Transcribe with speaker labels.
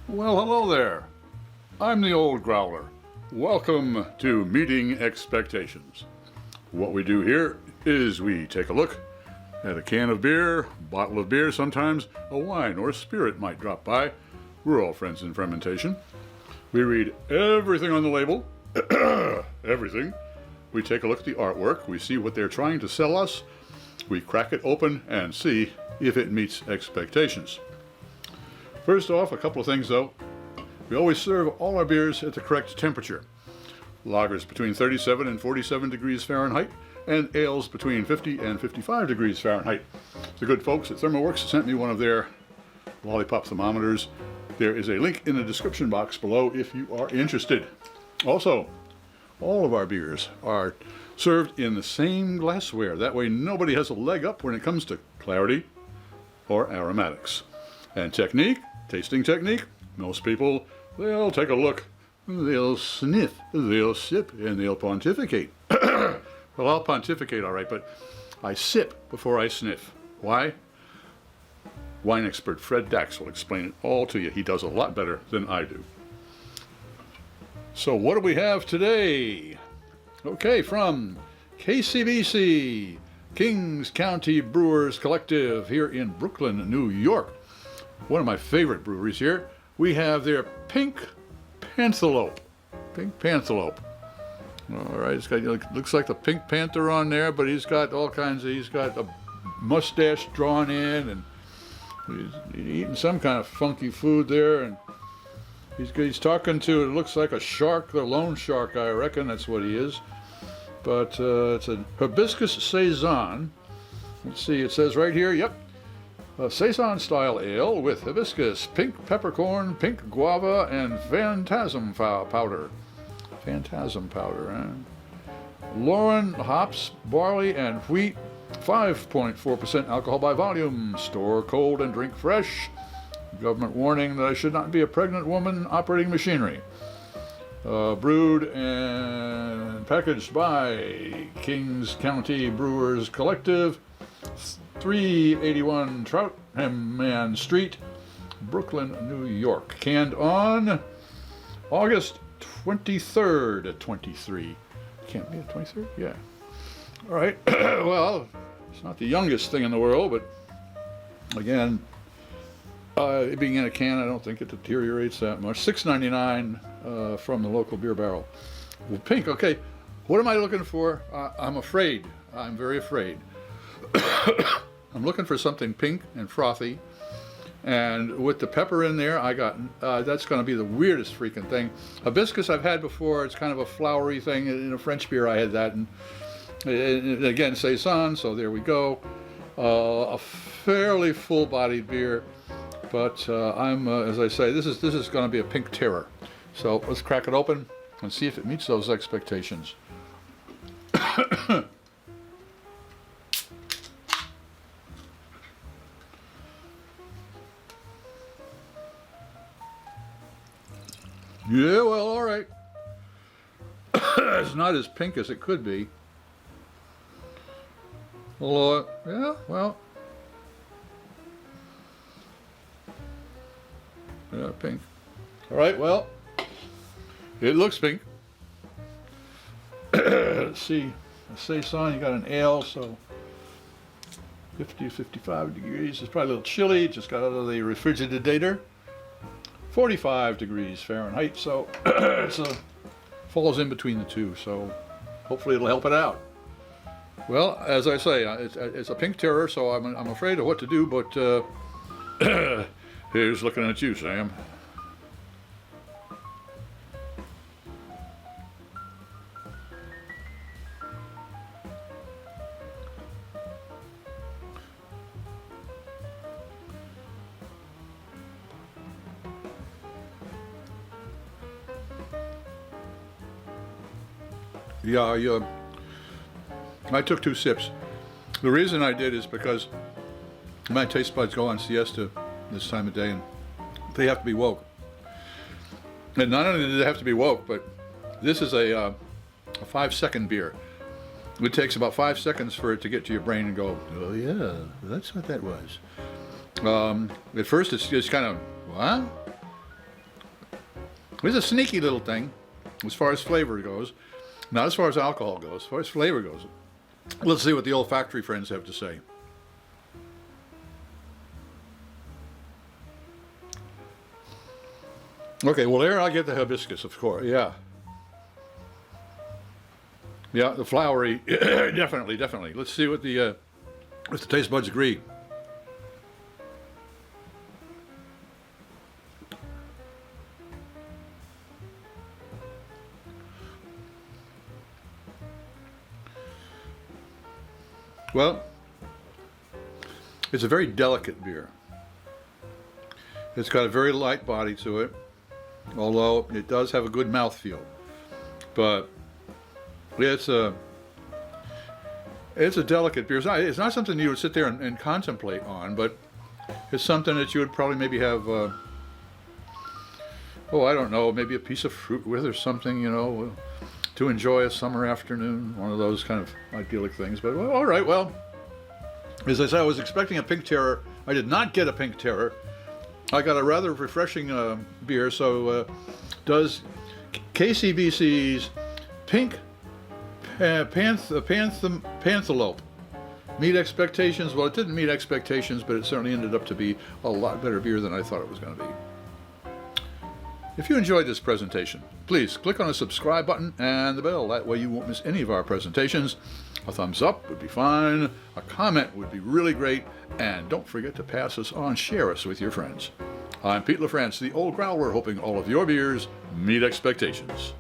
Speaker 1: Well, hello there. I'm the old Growler. Welcome to Meeting Expectations. What we do here is we take a look at a can of beer, bottle of beer, sometimes a wine or a spirit might drop by. We're all friends in fermentation. We read everything on the label, everything. We take a look at the artwork, we see what they're trying to sell us, we crack it open and see if it meets expectations. First off, a couple of things though. We always serve all our beers at the correct temperature. Lagers between 37 and 47 degrees Fahrenheit, and ales between 50 and 55 degrees Fahrenheit. The good folks at ThermoWorks sent me one of their lollipop thermometers. There is a link in the description box below if you are interested. Also, all of our beers are served in the same glassware. That way nobody has a leg up when it comes to clarity or aromatics. And technique, tasting technique, most people, they'll take a look, they'll sniff, they'll sip, and they'll pontificate. Well, I'll pontificate all right, but I sip before I sniff. Why? Wine expert Fred Dax will explain it all to you. He does a lot better than I do. So what do we have today? Okay, from KCBC, Kings County Brewers Collective here in Brooklyn, New York. One of my favorite breweries here. We have their Pink Panthalope. Pink Panthalope. All right, it's got, looks like the Pink Panther on there, but he's got all kinds of, he's got a mustache drawn in, and he's eating some kind of funky food there, and he's talking to, it looks like a shark, the loan shark, I reckon that's what he is. But it's a Hibiscus Saison. Let's see, it says right here, yep, a Saison style ale with hibiscus, pink peppercorn, pink guava, and Phantasm Powder. Phantasm Powder, eh? Lorien hops, barley, and wheat. 5.4% alcohol by volume. Store cold and drink fresh. Government warning that I should not be a pregnant woman operating machinery. Brewed and packaged by Kings County Brewers Collective, 381 Troutman Street, Brooklyn, New York. Canned on August 23rd at 23. Can't be at 23rd? Yeah. All right. Well, it's not the youngest thing in the world, but again, it being in a can, I don't think it deteriorates that much. $6.99 from the local beer barrel. Well, pink. Okay. What am I looking for? I'm afraid. I'm very afraid. I'm looking for something pink and frothy. And with the pepper in there, I got, that's going to be the weirdest freaking thing. Hibiscus I've had before. It's kind of a flowery thing. In a French beer I had that. And again, Saison, so there we go. A fairly full-bodied beer. But I'm, as I say, this is going to be a pink terror. So let's crack it open and see if it meets those expectations. Yeah, well, all right. It's not as pink as it could be. Although, yeah, well. Yeah, pink. All right, well, it looks pink. Let's see. A Saison, you got an ale, so 50 to 55 degrees. It's probably a little chilly. Just got out of the refrigerator. 45 degrees Fahrenheit, so it falls in between the two, so hopefully it'll help it out. Well, as I say, it's a pink terror, so I'm afraid of what to do, but here's looking at you, Sam. Yeah, I took 2 sips. The reason I did is because my taste buds go on siesta this time of day, and they have to be woke. And not only do they have to be woke, but this is a 5-second beer. It takes about 5 seconds for it to get to your brain and go, oh yeah, that's what that was. At first it's just kind of, what? It's a sneaky little thing as far as flavor goes. Not as far as alcohol goes, as far as flavor goes. Let's see what the olfactory friends have to say. Okay, well there I get the hibiscus, of course. Yeah. Yeah, the flowery, definitely, definitely. Let's see what the if the taste buds agree. Well, it's a very delicate beer. It's got a very light body to it, although it does have a good mouthfeel. But it's a delicate beer. It's not something you would sit there and contemplate on, but it's something that you would probably maybe have, I don't know, maybe a piece of fruit with or something, you know, to enjoy a summer afternoon, one of those kind of idyllic things. But well, all right, well, as I said, I was expecting a pink terror. I did not get a pink terror. I got a rather refreshing beer. So does KCBC's pink Panthalope meet expectations? Well, it didn't meet expectations, but it certainly ended up to be a lot better beer than I thought it was going to be. If you enjoyed this presentation, please click on the subscribe button and the bell. That way you won't miss any of our presentations. A thumbs up would be fine. A comment would be really great. And don't forget to pass us on, share us with your friends. I'm Pete LaFrance, the Old Growler, hoping all of your beers meet expectations.